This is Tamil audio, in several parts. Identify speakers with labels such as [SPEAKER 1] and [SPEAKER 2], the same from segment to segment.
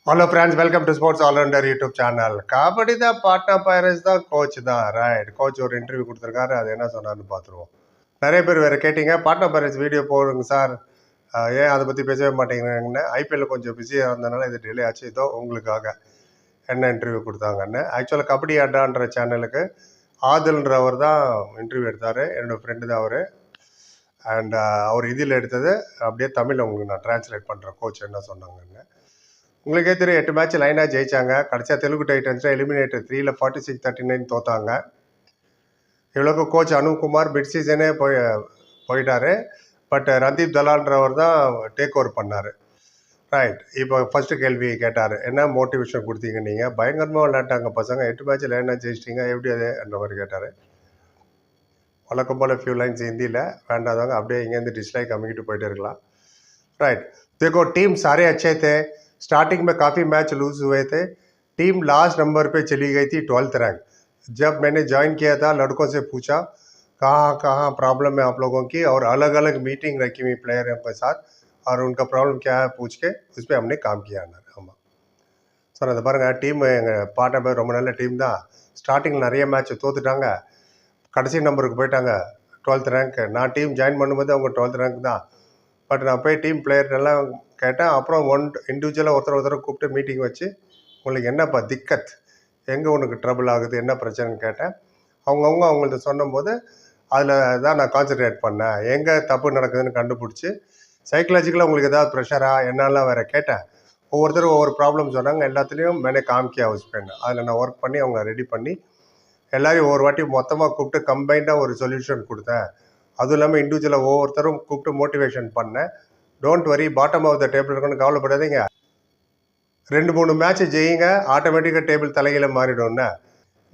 [SPEAKER 1] Hello friends, welcome to Sports All Rounder YouTube channel. Kabaddi தான் பாட்னா பைரட்ஸ் தான் கோச் தான் ரைட். கோச் ஒரு இன்டர்வியூ கொடுத்துருக்காரு, அது என்ன சொன்னார்னு பார்த்துருவோம். நிறைய பேர் வேறு கேட்டிங்க, பாட்னா பைரட்ஸ் வீடியோ போடுங்க சார், ஏன் அதை பற்றி பேசவே மாட்டேங்கிறேங்கன்னு. ஐபிஎல் கொஞ்சம் பிஸியாக இருந்ததுனால இது டிலே ஆச்சு. இதோ உங்களுக்காக என்ன இன்டர்வியூ கொடுத்தாங்கன்னு. ஆக்சுவலாக கபடி அட்டான்ற சேனலுக்கு ஆதில்ன்றவர் தான் இன்டர்வியூ எடுத்தார். என்னோடய ஃப்ரெண்டு தான் அவர். அண்ட் அவர் இதில் எடுத்தது அப்படியே தமிழ் உங்களுக்கு நான் டிரான்ஸ்லேட் பண்ணுறேன் கோச் என்ன சொன்னாங்கன்னு. உங்களுக்கே தெரியும் 8 மேட்ச் லைனாக ஜெயிச்சாங்க. கடைசியாக தெலுங்கு டைட்டன்ஸில் எலிமினேட்டர் 3ல் 46-39 தோத்தாங்க. இவ்வளோக்கு கோச் அனுப்குமார் மிட் சீசனே போயிட்டார். பட் ரந்தீப் தலால்ன்றவர் தான் டேக் ஓவர் பண்ணார். ரைட். இப்போ ஃபஸ்ட்டு கேள்வி கேட்டார், என்ன மோட்டிவேஷன் கொடுத்தீங்க நீங்கள்? பயங்கரமாக விளையாட்டாங்க பசங்க, 8 மேட்ச் லைனாக ஜெயிச்சிட்டிங்க, எப்படி அது என்ற மாதிரி கேட்டார். வழக்கம் போல் ஃபியூ லைன்ஸ் ஹிந்தியில் வேண்டாதவங்க அப்படியே இங்கேருந்து டிஸ்லைக் அமைக்கிட்டு போயிட்டே இருக்கலாம். राइट. देखो टीम सारे अच्छे थे, स्टार्टिंग में काफ़ी मैच लूज हुए थे, टीम लास्ट नंबर पे चली गई थी 12th रैंक. जब मैंने ज्वाइन किया था लड़कों से पूछा कहाँ कहाँ प्रॉब्लम है आप लोगों की, और अलग अलग मीटिंग रखी हुई प्लेयर के साथ और उनका प्रॉब्लम क्या है पूछ के उस पर हमने काम किया. ஆமாம் சார், அதை பாருங்கள், டீம் எங்கள் பாட்னா ரொம்ப நல்ல டீம் தான். ஸ்டார்டிங்கில் நிறைய மேட்ச் தோத்துட்டாங்க, கடைசி நம்பருக்கு போயிட்டாங்க 12th ரேங்க். நான் டீம் ஜாயின் பண்ணும்போது அவங்க 12th ரேங்க் தான். பட் நான் போய் டீம் பிளேயர்லாம் கேட்டேன். அப்புறம் இண்டிவிஜுவலாக ஒருத்தர் கூப்பிட்டு மீட்டிங் வச்சு, உங்களுக்கு என்னப்பா திக்கத், எங்கே உனக்கு ட்ரபிள் ஆகுது, என்ன பிரச்சனைன்னு கேட்டேன். அவங்கள்ட்ட சொன்னபோது அதில் தான் நான் கான்சன்ட்ரேட் பண்ணேன். எங்கே தப்பு நடக்குதுன்னு கண்டுபிடிச்சி சைக்கலாஜிக்கலாக உங்களுக்கு ஏதாவது ப்ரெஷரா என்னெல்லாம் வேறு கேட்டேன். ஒவ்வொருத்தரும் ஒவ்வொரு ப்ராப்ளம் சொன்னாங்க. எல்லாத்துலேயும் மேலே காமிக்க அவசியம். அதில் நான் ஒர்க் பண்ணி அவங்க ரெடி பண்ணி எல்லாரையும் ஒவ்வொரு வாட்டி மொத்தமாக கூப்பிட்டு கம்பைண்டாக ஒரு சொல்யூஷன் கொடுத்தேன். அதுவும் இல்லாமல் இண்டிவிஜுவலாக ஒவ்வொருத்தரும் கூப்பிட்டு மோட்டிவேஷன் பண்ணேன். Don't worry, bottom of the table இருக்குன்னு கவலைப்படாதீங்க, 2-3 மேட்ச் ஜெயிங்க, ஆட்டோமேட்டிக்காக டேபிள் தலைகீழ மாறிடும்னு.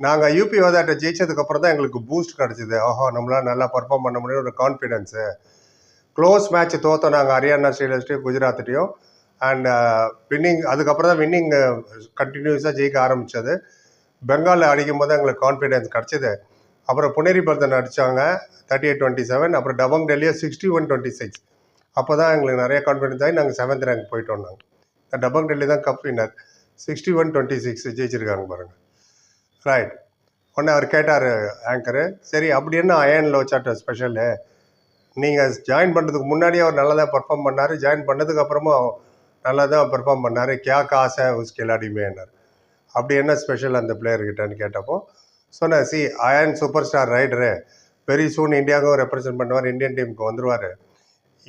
[SPEAKER 1] நாங்கள் யூபி வாதாட்டை ஜெயிச்சதுக்கப்புறம் தான் எங்களுக்கு பூஸ்ட் கிடச்சிது. ஓஹோ, நம்மளால் நல்லா பர்ஃபார்ம் பண்ண முடியும் ஒரு கான்ஃபிடென்ஸு. க்ளோஸ் மேட்ச் தோற்றோம் நாங்கள் ஹரியானா, ஸ்ரீலஸ்ட்டையும் குஜராத்திட்டையும். அண்ட் வின்னிங், அதுக்கப்புறம் தான் வின்னிங் கண்டினியூஸாக ஜெயிக்க ஆரம்பித்தது. பெங்காலில் அடிக்கும் போது எங்களுக்கு கான்ஃபிடென்ஸ் கிடச்சிது. அப்புறம் புனேரி பர்தன் அடித்தாங்க 38-27. அப்புறம் டபங் டெல்லியை 61-26. அப்போ தான் எங்களுக்கு நிறைய கான்ஃபிடென்ஸ் ஆகி நாங்கள் 7th ரேங்க் போயிட்டோம். நாங்கள் டபங் டெல்லி தான் கப் வின்னர், 61-26 ஜெயிச்சிருக்காங்க பாருங்கள். ரைட். உடனே அவர் கேட்டார் ஆங்கரு, சரி அப்படி என்ன அயன் லோச்சாட்ட ஸ்பெஷலு? நீங்கள் ஜாயின் பண்ணுறதுக்கு முன்னாடியே அவர் நல்லா தான் பர்ஃபார்ம் பண்ணார், ஜாயின் பண்ணதுக்கு அப்புறமும் நல்லா தான் பர்ஃபார்ம் பண்ணார், கியா காசை உஸ் கிலாடிமேனார். அப்படி என்ன ஸ்பெஷல் அந்த பிளேயர்கிட்டன்னு கேட்டப்போ சொன்னேன், see Ayan super star raider, very soon இந்தியாவுக்கும் ரெப்ரசன்ட் பண்ணுவார், இந்தியன் டீமுக்கு வந்துடுவார்.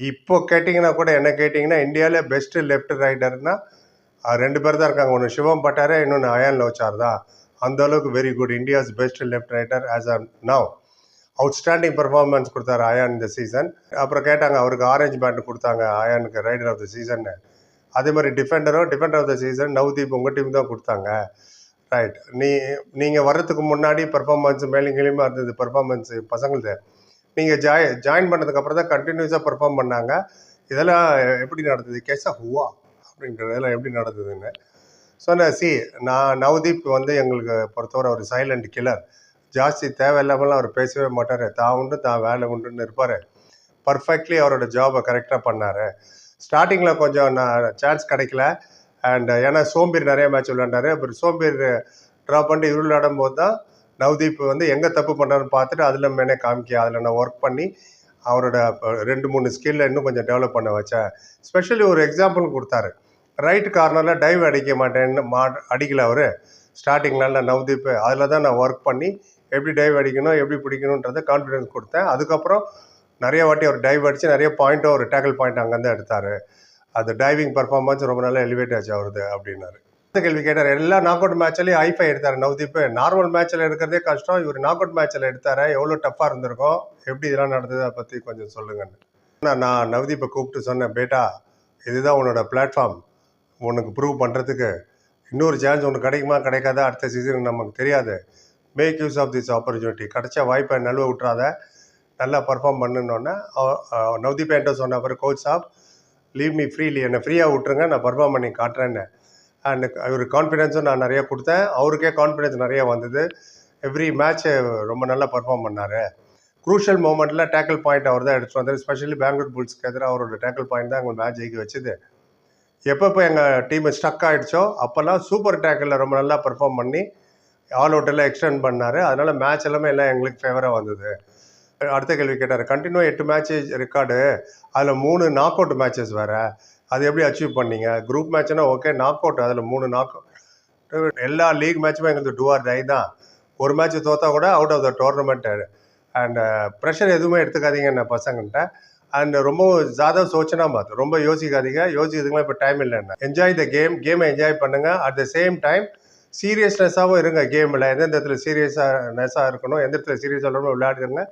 [SPEAKER 1] இப்போ கேட்டிங்கன்னா கூட என்ன கேட்டிங்கன்னா இந்தியாவிலே பெஸ்ட்டு லெஃப்ட் ரைடர்னா 2 பேர் தான் இருக்காங்க. ஒன்று சிவம் பட்டாரே, இன்னொன்று அயன் லோச்சார் தான். அந்தளவுக்கு very good, India's best left rider as a now. Outstanding performance கொடுத்தாரு அயான் இந்த சீசன். அப்புறம் கேட்டாங்க, அவருக்கு ஆரஞ்சு பேண்ட் கொடுத்தாங்க அயானுக்கு ரைடர் ஆஃப் த சீசன்னு. அதே மாதிரி defender of the season Navdeep உங்கள் டீம் தான் கொடுத்தாங்க. ரைட். நீங்கள் வர்றதுக்கு முன்னாடி பர்ஃபார்மன்ஸ் மேலும் கீழேயுமா இருந்தது பர்ஃபார்மன்ஸு பசங்களுது. நீங்கள் ஜாயின் பண்ணதுக்கப்புறம் தான் கண்டினியூஸாக பர்ஃபார்ம் பண்ணாங்க. இதெல்லாம் எப்படி நடந்தது, கேஸா ஹுவா அப்படின்றதெல்லாம் எப்படி நடந்ததுன்னு சொன்னேன். சி, நான் நவ்தீப் வந்து எங்களுக்கு பொறுத்தவரை ஒரு சைலண்ட் கில்லர். ஜாஸ்தி தேவையில்லாமலாம் அவர் பேசவே மாட்டார், தான் உண்டு தான் வேலை உண்டுன்னு இருப்பார். பர்ஃபெக்ட்லி அவரோட ஜாபை கரெக்டாக பண்ணார். ஸ்டார்டிங்கில் கொஞ்சம் சான்ஸ் கிடைக்கல. அண்ட் ஏன்னா சோம்பீர் நிறைய மேட்ச் விளையாண்டார். அப்புறம் சோம்பீர் ட்ராப் பண்ணிட்டு இவரு விளையாடும் போது தான் நவ்தீப் வந்து எங்கே தப்பு பண்ணுறாருன்னு பார்த்துட்டு அதில் மேனே காமிக்க, அதில் நான் ஒர்க் பண்ணி அவரோட 2-3 ஸ்கில்ல இன்னும் கொஞ்சம் டெவலப் பண்ண வச்சேன். ஸ்பெஷலி ஒரு எக்ஸாம்பிள் கொடுத்தாரு. ரைட் கார்னரில் டைவ் அடிக்க மாட்டேன்னு அடிக்கல அவர் ஸ்டார்டிங்னால நவ்தீப். அதில் தான் நான் ஒர்க் பண்ணி எப்படி டைவ் அடிக்கணும், எப்படி பிடிக்கணுன்றதை கான்ஃபிடென்ஸ் கொடுத்தேன். அதுக்கப்புறம் நிறைய வாட்டி அவர் டைவ் அடித்து நிறைய பாயிண்ட்டும் ஒரு டேக்கிள் பாயிண்ட் அங்கேருந்து எடுத்தார். அது டைவிங் பர்ஃபார்மன்ஸ் ரொம்ப நல்லா எலிவேட் ஆச்சு அவருது அப்படின்னாரு. அடுத்த கேள்வி கேட்டார், எல்லா நாக் அவுட் மேட்ச்லேயும் ஹை-ஃபை எடுத்தார் நவ்தீப். நார்மல் மேட்ச்சில் எடுக்கிறதே கஷ்டம், இவர் நாக் அவுட் மேட்ச்சில் எடுத்தார், எவ்வளோ டஃப்பாக இருந்திருக்கும், எப்படி இதெல்லாம் நடந்தது, அதை பற்றி கொஞ்சம் சொல்லுங்கன்னு. நான் நவ்தீப்பை கூப்பிட்டு சொன்னேன், பேட்டா இதுதான் உன்னோட பிளாட்ஃபார்ம், உனக்கு ப்ரூவ் பண்ணுறதுக்கு இன்னொரு சான்ஸ் உனக்கு கிடைக்குமா கிடைக்காதா அடுத்த சீசனுக்கு நமக்கு தெரியாது. Make use of this opportunity, கிடைச்ச வாய்ப்பை நழுவ விட்டுறாத, நல்லா பர்ஃபார்ம் பண்ணுன்னொன்னே நவ்தீப் என்கிட்ட சொன்ன அப்புறம், கோச் சாப் லீவ் மீ ஃப்ரீலி, என்னை ஃப்ரீயாக விட்டுருங்க, நான் பர்ஃபார்ம் பண்ணி காட்டுறேன்னு. அண்ட் அவர் கான்ஃபிடென்ஸும் நான் நிறைய கொடுத்தேன், அவருக்கே கான்ஃபிடென்ஸ் நிறைய வந்தது. எவ்ரி மேட்ச்சு ரொம்ப நல்லா பர்ஃபார்ம் பண்ணார். குரூஷியல் மூமெண்ட்டில் டேக்கிள் பாயிண்ட் அவர் தான் எடுத்துகிட்டு வந்தார். ஸ்பெஷலி பெங்களூர் புல்ஸ்க்கு எதிராக அவரோட டேக்கிள் பாயிண்ட் தான் எங்கள் மேட்ச் ஜெயிக்க வச்சுது. எப்பப்போ எங்கள் டீம் ஸ்டக் ஆகிடுச்சோ அப்போல்லாம் சூப்பர் டேக்கில் ரொம்ப நல்லா பெர்ஃபார்ம் பண்ணி ஆல் அவுட் எல்லாம் எக்ஸ்டெண்ட் பண்ணார். அதனால் மேட்ச் எல்லாமே எல்லாம் எங்களுக்கு ஃபேவராக வந்தது. அடுத்த கேள்வி கேட்டார், கண்டினியூ 8 மேட்ச் ரெக்கார்டு, அதில் 3 நாக் அவுட் மேட்சஸ் வேறு, அது எப்படி அச்சீவ் பண்ணீங்க? குரூப் மேட்ச்னா ஓகே, நாக் அவுட் அதில் 3 நாக் அவுட். எல்லா லீக் மேட்சுமே எங்களுக்கு டூ ஆர் டை தான். ஒரு மேட்ச் தோற்றா கூட out of the tournament. And pressure எதுவுமே எடுத்துக்காதீங்க என்ன பசங்கள்கிட்ட. அண்ட் ரொம்ப ஜாதா சோச்சனா பார்த்து ரொம்ப யோசிக்காதீங்க, யோசிக்கிறதுக்குலாம் இப்போ டைம் இல்லைன்னா என்ஜாய் த கேமை என்ஜாய் பண்ணுங்கள். அட் த சேம் டைம் சீரியஸ்னஸாகவும் இருங்க. கேமில் எந்தெந்த இடத்துல சீரியஸ்னஸாக இருக்கணும், எந்த இடத்துல சீரியஸாக இருக்கணும் விளையாடுங்க.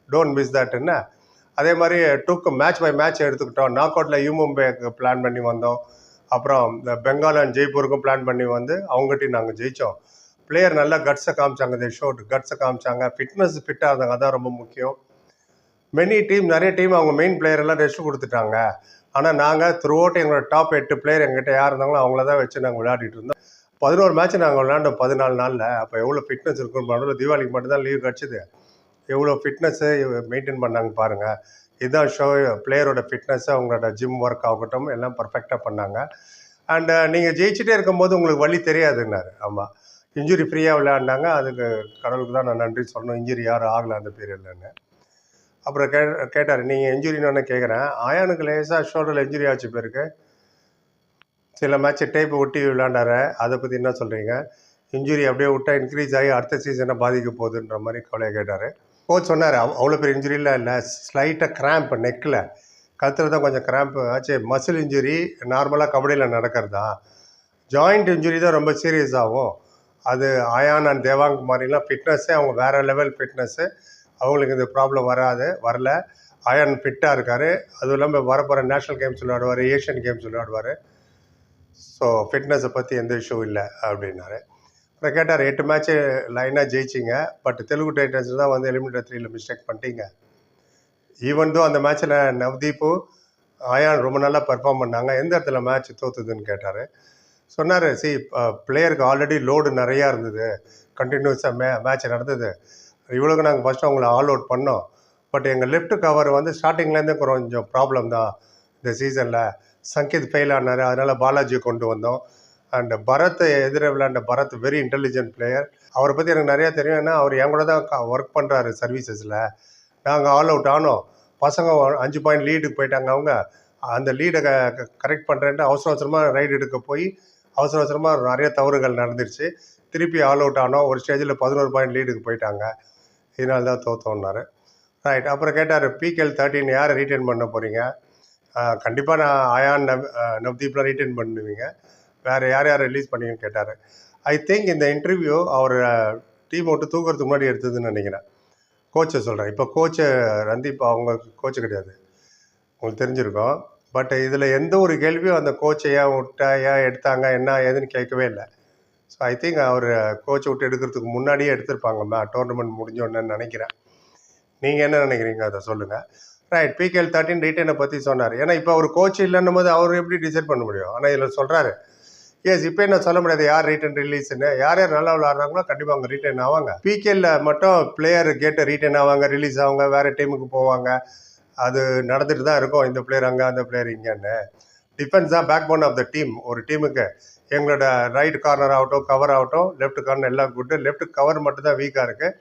[SPEAKER 1] டோன்ட் மிஸ் தட்ன்னு. அதே மாதிரி மேட்ச் பை மேட்ச் எடுத்துக்கிட்டோம். நாக் அவுட்டில் யூமும்பேக்கு பிளான் பண்ணி வந்தோம். அப்புறம் இந்த பெங்கால் அண்ட் ஜெய்ப்பூருக்கும் பிளான் பண்ணி வந்து அவங்ககிட்டையும் நாங்கள் ஜெயித்தோம். பிளேயர் நல்லா கட்ஸை காமிச்சாங்க, கட்ஸை காமிச்சாங்க, ஃபிட்னஸ் ஃபிட்டாக இருந்தாங்க, அதான் ரொம்ப முக்கியம். நிறைய டீம் அவங்க மெயின் பிளேயர் எல்லாம் ரெஸ்ட் கொடுத்துட்டாங்க. ஆனால் நாங்கள் த்ரூ அவுட் எங்களோட டாப் 8 பிளேயர் எங்ககிட்ட யார் இருந்தாங்களோ அவங்கள தான் வச்சு நாங்கள் விளையாடிட்டு இருந்தோம். 11 மேட்ச் நாங்கள் விளையாண்டோம் 14 நாளில். அப்போ எவ்வளோ ஃபிட்னஸ் இருக்குன்னு பாருங்கள். தீபாவளிக்கு மட்டும்தான் லீவ் கிடச்சிது. எவ்வளோ ஃபிட்னஸ்ஸை மெயின்டைன் பண்ணாங்க பாருங்கள். இதுதான் ஷோ. பிளேயரோட ஃபிட்னஸ்ஸை அவங்களோட ஜிம் ஒர்க் ஆகட்டும் எல்லாம் பர்ஃபெக்டாக பண்ணாங்க. அண்ட் நீங்கள் ஜெயிச்சுட்டே இருக்கும்போது உங்களுக்கு வழி தெரியாதுன்னாரு. ஆமாம், இன்ஜுரி ஃப்ரீயாக விளையாண்டாங்க. அதுக்கு கடவுளுக்கு தான் நான் நன்றி சொல்லணும். இன்ஜுரி யாரும் ஆகலை அந்த பீரியட்லன்னு. அப்புறம் கேட்டார், நீங்கள் இன்ஜுரின்னு கேட்குறேன். ஆயானுக்கு லேசாக ஷோல்டரில் இன்ஜுரி ஆச்சு பேருக்கு. சில மேட்ச்சு டேப்பு ஒட்டி விளையாண்டாரு. அதை பற்றி என்ன சொல்கிறீங்க? இன்ஜுரி அப்படியே விட்டா இன்க்ரீஸ் ஆகி அடுத்த சீசனை பாதிக்க போகுதுன்ற மாதிரி கவலையை கேட்டார். கோச் சொன்னார், அவ்வளோ பெரிய இன்ஜுரிலாம் இல்லை, ஸ்லைட்டாக கிராம்ப் நெக்கில், கழுத்தில் தான் கொஞ்சம் கிராம்ப் ஆச்சு. மசில் இன்ஜுரி நார்மலாக கபடியில் நடக்கிறது தான். ஜாயிண்ட் இன்ஜுரி தான் ரொம்ப சீரியஸ் ஆகும். அது ஆயான் அண்ட் தேவாங் மாதிரிலாம் ஃபிட்னஸ்ஸே அவங்க வேறு லெவல் ஃபிட்னஸ்ஸு. அவங்களுக்கு இந்த ப்ராப்ளம் வரல. ஆயான் ஃபிட்டாக இருக்கார். அதுவும் இல்லாமல் வரப்போகிற நேஷ்னல் கேம்ஸ் விளையாடுவார், ஏஷியன் கேம்ஸ் விளையாடுவார். ஸோ ஃபிட்னஸை பற்றி எந்த இஷ்யூ இல்லை அப்படின்னாரு. அப்புறம் கேட்டார், 8 மேட்ச்சு லைனாக ஜெயிச்சிங்க, பட் தெலுங்கு டைட்டன்ஸ் தான் வந்து எலிமினேட்டர் 3ல் மிஸ்டேக் பண்ணிட்டீங்க. ஈவன் தோ அந்த மேட்ச்சில் நவ்தீப்பு ஆயான் ரொம்ப நல்லா பர்ஃபார்ம் பண்ணாங்க, எந்த இடத்துல மேட்ச் தோற்றுதுன்னு கேட்டார். சொன்னார், பிளேயருக்கு ஆல்ரெடி லோடு நிறையா இருந்தது, கண்டினியூஸாக மேட்ச் நடந்தது. இவ்வளோக்கு நாங்கள் ஃபஸ்ட்டு அவங்கள ஆல் அவுட் பண்ணோம். பட் எங்கள் லெஃப்ட் கவர் வந்து ஸ்டார்டிங்லேருந்தே கொஞ்சம் ப்ராப்ளம் தான் இந்த சீசனில். சங்கீத் ஃபெயில் ஆனார், அதனால் பாலாஜியை கொண்டு வந்தோம். அண்ட் பரத் விளையாண்ட பரத் வெரி இன்டெலிஜென்ட் பிளேயர். அவரை பற்றி எனக்கு நிறையா தெரியும். ஏன்னா அவர் என் கூட தான் ஒர்க் பண்ணுறாரு சர்வீசஸில். நாங்கள் ஆல் அவுட் ஆனோம். பசங்க 5 பாயிண்ட் லீடுக்கு போயிட்டாங்க. அவங்க அந்த லீடை கரெக்ட் பண்ணுறேன்ட்டு அவசரமாக ரைடு எடுக்க போய் அவசரமாக நிறைய தவறுகள் நடந்துருச்சு. திருப்பி ஆல் அவுட் ஆனோம். ஒரு ஸ்டேஜில் 11 பாயிண்ட் லீடுக்கு போயிட்டாங்க. இதனால தான் தோற்றோன்னாரு. ரைட். அப்புறம் கேட்டார், PKL 13 யாரை ரீட்டைன் பண்ண போகிறீங்க? கண்டிப்பாக நான் ஆயான் நவ்தீப்லாம் ரீட்டைன் பண்ணுவீங்க. வேறு யார் ரிலீஸ் பண்ணீங்கன்னு கேட்டார். ஐ திங்க் இந்த இன்டர்வியூ அவர் டீம் விட்டு தூக்குறதுக்கு முன்னாடி எடுத்ததுன்னு நினைக்கிறேன். கோச்சை சொல்கிறேன். இப்போ கோச்சு ரந்தீப் அவங்க கோச்சு கிடையாது, உங்களுக்கு தெரிஞ்சிருக்கும். பட் இதில் எந்த ஒரு கேள்வியும் அந்த கோச்சை ஏன் விட்டா, ஏன் எடுத்தாங்க, என்ன ஏதுன்னு கேட்கவே இல்லை. ஸோ ஐ திங்க் அவர் கோச்சை விட்டு எடுக்கிறதுக்கு முன்னாடியே எடுத்திருப்பாங்க டோர்னமெண்ட் முடிஞ்சோன்னு நினைக்கிறேன். நீங்கள் என்ன நினைக்கிறீங்க அதை சொல்லுங்கள். ரைட். PKL 13 ரீட்டைனை பற்றி சொன்னார். ஏன்னா இப்போ அவர் கோச் இல்லைன்னும் போது அவர் எப்படி டிசைட் பண்ண முடியும்? ஆனால் இதில் சொல்கிறாரு, இப்போ என்ன சொல்ல முடியாது யார் ரீட்டைன் ரிலீஸ்ன்னு. யார் நல்லா விளையாடுறாங்களோ கண்டிப்பாக அவங்க ரீட்டைன் ஆவாங்க. PKL மட்டும் பிளேயர் கேட்டு ரீட்டைன் ஆவாங்க, ரிலீஸ் ஆவாங்க, வேறு டீமுக்கு போவாங்க. அது நடந்துட்டு தான் இருக்கும். இந்த பிளேயர் அங்கே, அந்த பிளேயர் இங்கேன்னு. டிஃபென்ஸ் தான் backbone of the team. ஒரு டீமுக்கு எங்களோட ரைட் கார்னர் ஆகட்டும், கவர் ஆகட்டும், லெஃப்ட் கார்னர் எல்லாம் குட்டு. லெஃப்ட் கவர் மட்டும் தான் வீக்காக இருக்குது.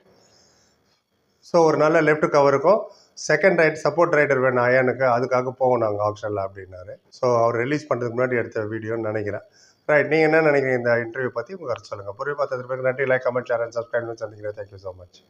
[SPEAKER 1] ஸோ ஒரு நல்ல லெஃப்ட் கவருக்கும் செகண்ட் சப்போர்ட் ரைடர் வேணும் ஆயானுக்கு, அதுக்காக போவோம் நாங்கள் ஆப்ஷனில் அப்படின்னாரு. ஸோ அவர் ரிலீஸ் பண்ணுறதுக்கு முன்னாடி எடுத்த வீடியோன்னு நினைக்கிறேன். ரைட். நீங்கள் என்ன நினைக்கிறீங்க இந்த இன்டர்வியூ பற்றி? உங்கள் கருத்து சொல்லுங்கள். பொருள் பார்த்ததுக்கு நன்றி. Like, comment, share and subscribe. சந்திக்கிறேன். Thank you so much.